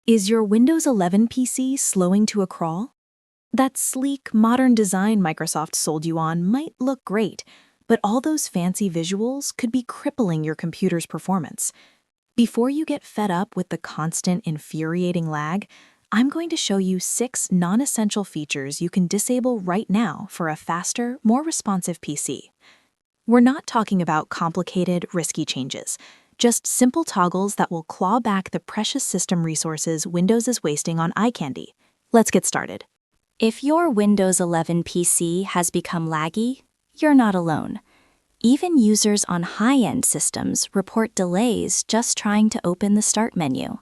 Is your Windows 11 PC slowing to a crawl? That sleek, modern design Microsoft sold you on might look great, but all those fancy visuals could be crippling your computer's performance. Before you get fed up with the constant, infuriating lag, I'm going to show you 6 non-essential features you can disable right now for a faster, more responsive PC. We're not talking about complicated, risky changes. Just simple toggles that will claw back the precious system resources Windows is wasting on eye candy. Let's get started. If your Windows 11 PC has become laggy, you're not alone. Even users on high-end systems report delays just trying to open the Start menu.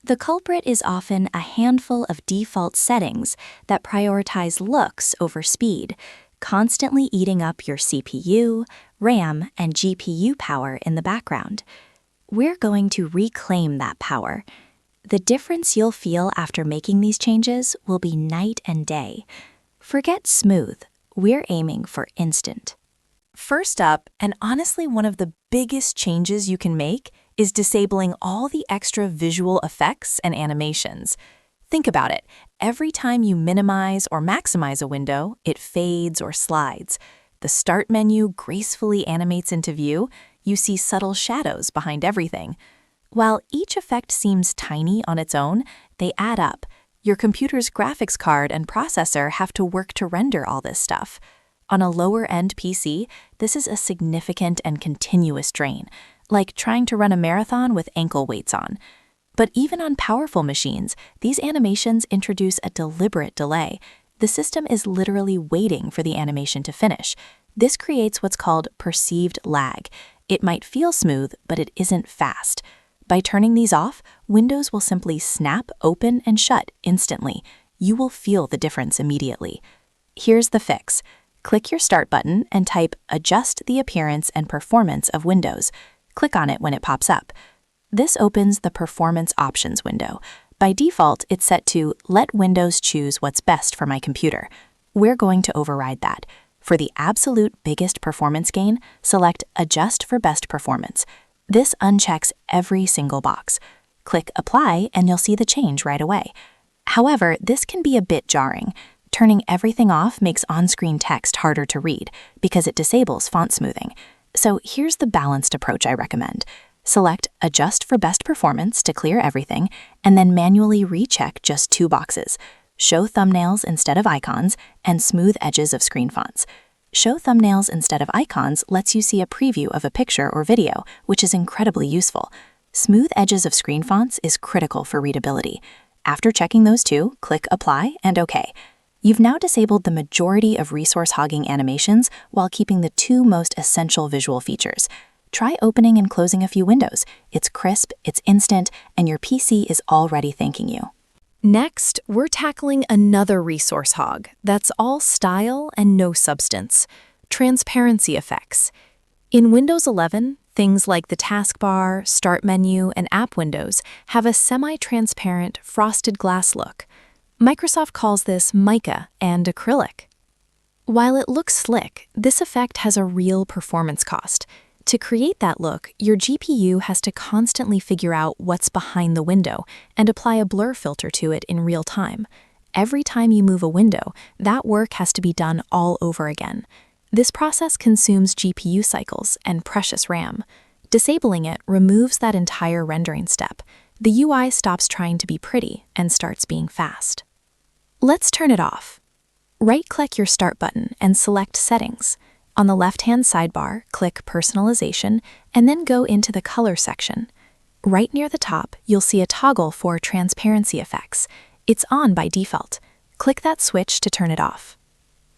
The culprit is often a handful of default settings that prioritize looks over speed, constantly eating up your CPU, RAM, and GPU power in the background. We're going to reclaim that power. The difference you'll feel after making these changes will be night and day. Forget smooth, we're aiming for instant. First up, and honestly one of the biggest changes you can make, is disabling all the extra visual effects and animations. Think about it. Every time you minimize or maximize a window, it fades or slides. The Start menu gracefully animates into view. You see subtle shadows behind everything. While each effect seems tiny on its own, they add up. Your computer's graphics card and processor have to work to render all this stuff. On a lower-end PC, this is a significant and continuous drain, like trying to run a marathon with ankle weights on. But even on powerful machines, these animations introduce a deliberate delay. The system is literally waiting for the animation to finish. This creates what's called perceived lag. It might feel smooth, but it isn't fast. By turning these off, Windows will simply snap open and shut instantly. You will feel the difference immediately. Here's the fix. Click your Start button and type Adjust the appearance and performance of Windows. Click on it when it pops up. This opens the Performance Options window. By default, it's set to Let Windows choose what's best for my computer. We're going to override that. For the absolute biggest performance gain, select Adjust for Best Performance. This unchecks every single box. Click Apply and you'll see the change right away. However, this can be a bit jarring. Turning everything off makes on-screen text harder to read because it disables font smoothing. So here's the balanced approach I recommend. Select Adjust for Best Performance to clear everything, and then manually recheck just 2 boxes. Show thumbnails instead of icons, and smooth edges of screen fonts. Show thumbnails instead of icons lets you see a preview of a picture or video, which is incredibly useful. Smooth edges of screen fonts is critical for readability. After checking those 2, click Apply and OK. You've now disabled the majority of resource-hogging animations while keeping the 2 most essential visual features. Try opening and closing a few windows. It's crisp, it's instant, and your PC is already thanking you. Next, we're tackling another resource hog that's all style and no substance: transparency effects. In Windows 11, things like the taskbar, Start menu, and app windows have a semi-transparent, frosted glass look. Microsoft calls this mica and acrylic. While it looks slick, this effect has a real performance cost. To create that look, your GPU has to constantly figure out what's behind the window and apply a blur filter to it in real time. Every time you move a window, that work has to be done all over again. This process consumes GPU cycles and precious RAM. Disabling it removes that entire rendering step. The UI stops trying to be pretty and starts being fast. Let's turn it off. Right-click your Start button and select Settings. On the left-hand sidebar, click Personalization, and then go into the Color section. Right near the top, you'll see a toggle for transparency effects. It's on by default. Click that switch to turn it off.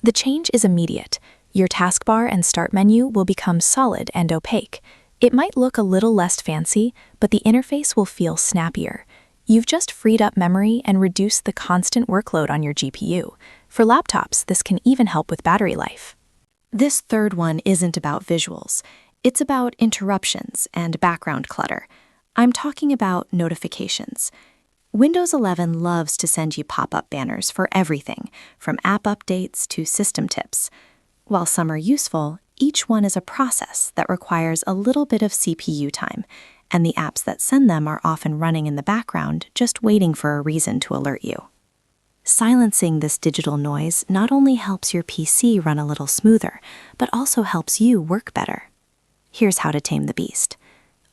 The change is immediate. Your taskbar and Start menu will become solid and opaque. It might look a little less fancy, but the interface will feel snappier. You've just freed up memory and reduced the constant workload on your GPU. For laptops, this can even help with battery life. This third one isn't about visuals. It's about interruptions and background clutter. I'm talking about notifications. Windows 11 loves to send you pop-up banners for everything, from app updates to system tips. While some are useful, each one is a process that requires a little bit of CPU time, and the apps that send them are often running in the background, just waiting for a reason to alert you. Silencing this digital noise not only helps your PC run a little smoother, but also helps you work better. Here's how to tame the beast.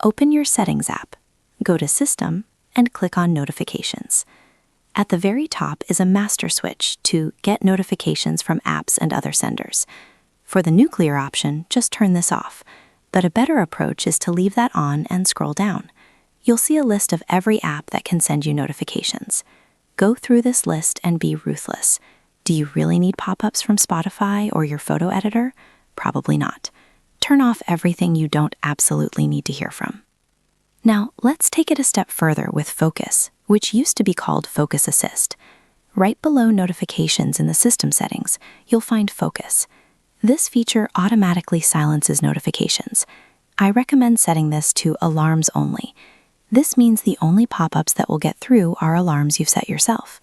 Open your Settings app, go to System, and click on Notifications. At the very top is a master switch to get notifications from apps and other senders. For the nuclear option, just turn this off, but a better approach is to leave that on and scroll down. You'll see a list of every app that can send you notifications. Go through this list and be ruthless. Do you really need pop-ups from Spotify or your photo editor? Probably not. Turn off everything you don't absolutely need to hear from. Now, let's take it a step further with Focus, which used to be called Focus Assist. Right below Notifications in the system settings, you'll find Focus. This feature automatically silences notifications. I recommend setting this to Alarms Only. This means the only pop-ups that will get through are alarms you've set yourself.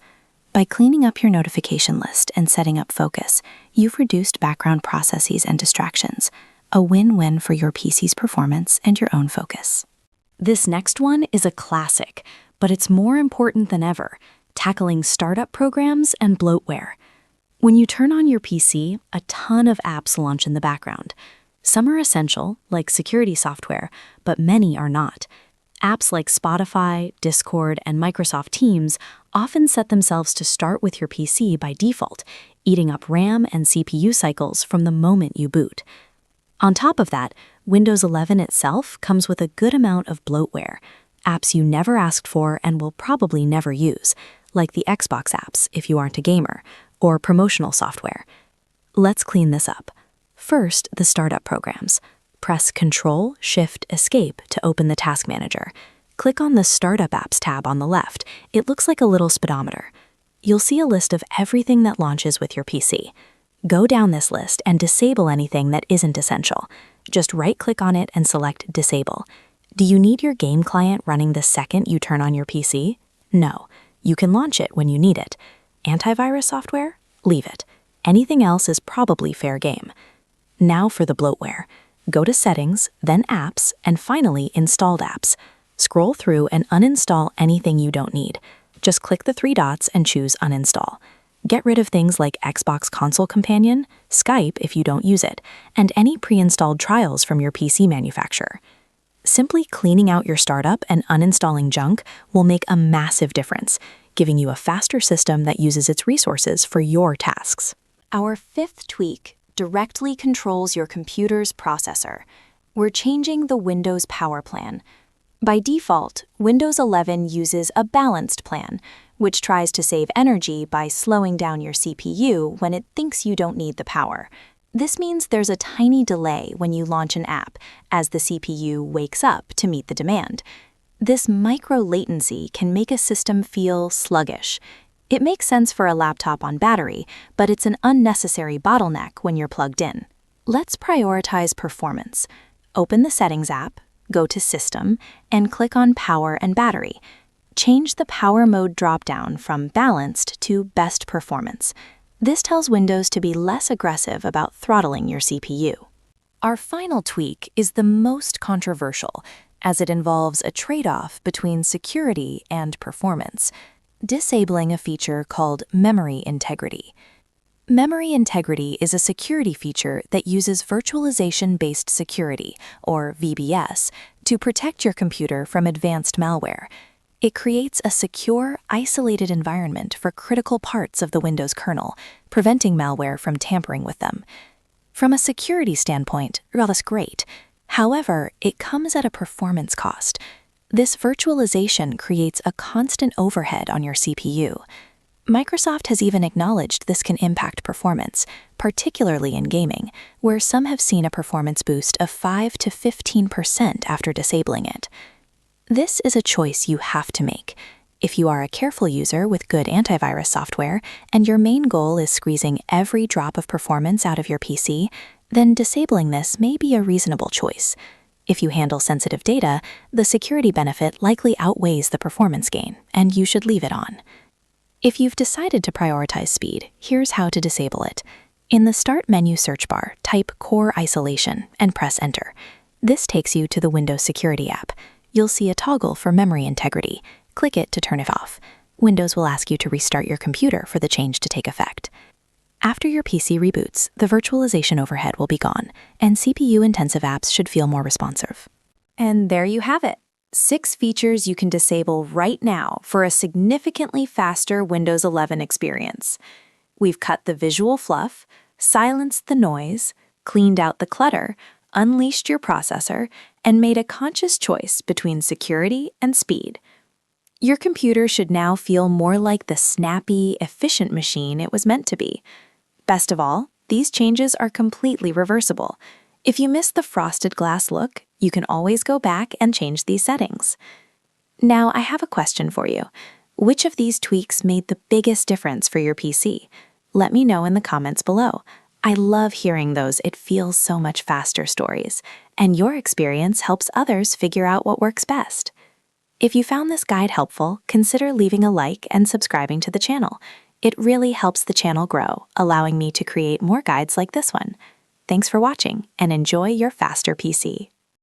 By cleaning up your notification list and setting up Focus, you've reduced background processes and distractions. A win-win for your PC's performance and your own focus. This next one is a classic, but it's more important than ever, tackling startup programs and bloatware. When you turn on your PC, a ton of apps launch in the background. Some are essential, like security software, but many are not. Apps like Spotify, Discord, and Microsoft Teams often set themselves to start with your PC by default, eating up RAM and CPU cycles from the moment you boot. On top of that, Windows 11 itself comes with a good amount of bloatware, apps you never asked for and will probably never use, like the Xbox apps if you aren't a gamer, or promotional software. Let's clean this up. First, the startup programs. Press Ctrl-Shift-Escape to open the Task Manager. Click on the Startup Apps tab on the left. It looks like a little speedometer. You'll see a list of everything that launches with your PC. Go down this list and disable anything that isn't essential. Just right-click on it and select Disable. Do you need your game client running the second you turn on your PC? No. You can launch it when you need it. Antivirus software? Leave it. Anything else is probably fair game. Now for the bloatware. Go to Settings, then Apps, and finally Installed Apps. Scroll through and uninstall anything you don't need. Just click the 3 dots and choose Uninstall. Get rid of things like Xbox Console Companion, Skype if you don't use it, and any pre-installed trials from your PC manufacturer. Simply cleaning out your startup and uninstalling junk will make a massive difference, giving you a faster system that uses its resources for your tasks. Our 5th tweak directly controls your computer's processor. We're changing the Windows Power Plan. By default, Windows 11 uses a balanced plan, which tries to save energy by slowing down your CPU when it thinks you don't need the power. This means there's a tiny delay when you launch an app, as the CPU wakes up to meet the demand. This micro-latency can make a system feel sluggish. It makes sense for a laptop on battery, but it's an unnecessary bottleneck when you're plugged in. Let's prioritize performance. Open the Settings app, go to System, and click on Power and Battery. Change the power mode dropdown from Balanced to Best Performance. This tells Windows to be less aggressive about throttling your CPU. Our final tweak is the most controversial, as it involves a trade-off between security and performance. Disabling a feature called Memory Integrity. Memory Integrity is a security feature that uses virtualization-based security, or VBS, to protect your computer from advanced malware. It creates a secure, isolated environment for critical parts of the Windows kernel, preventing malware from tampering with them. From a security standpoint, well, that's great. However, it comes at a performance cost. This virtualization creates a constant overhead on your CPU. Microsoft has even acknowledged this can impact performance, particularly in gaming, where some have seen a performance boost of 5 to 15% after disabling it. This is a choice you have to make. If you are a careful user with good antivirus software, and your main goal is squeezing every drop of performance out of your PC, then disabling this may be a reasonable choice. If you handle sensitive data, the security benefit likely outweighs the performance gain, and you should leave it on. If you've decided to prioritize speed, here's how to disable it. In the Start menu search bar, type Core Isolation and press Enter. This takes you to the Windows Security app. you'll see a toggle for memory integrity. Click it to turn it off. Windows will ask you to restart your computer for the change to take effect. After your PC reboots, the virtualization overhead will be gone, and CPU-intensive apps should feel more responsive. And there you have it. 6 features you can disable right now for a significantly faster Windows 11 experience. We've cut the visual fluff, silenced the noise, cleaned out the clutter, unleashed your processor, and made a conscious choice between security and speed. Your computer should now feel more like the snappy, efficient machine it was meant to be. Best of all, these changes are completely reversible. If you miss the frosted glass look, you can always go back and change these settings. Now, I have a question for you. Which of these tweaks made the biggest difference for your PC? Let me know in the comments below. I love hearing those "it feels so much faster" stories, and your experience helps others figure out what works best. If you found this guide helpful, consider leaving a like and subscribing to the channel. It really helps the channel grow, allowing me to create more guides like this one. Thanks for watching, and enjoy your faster PC.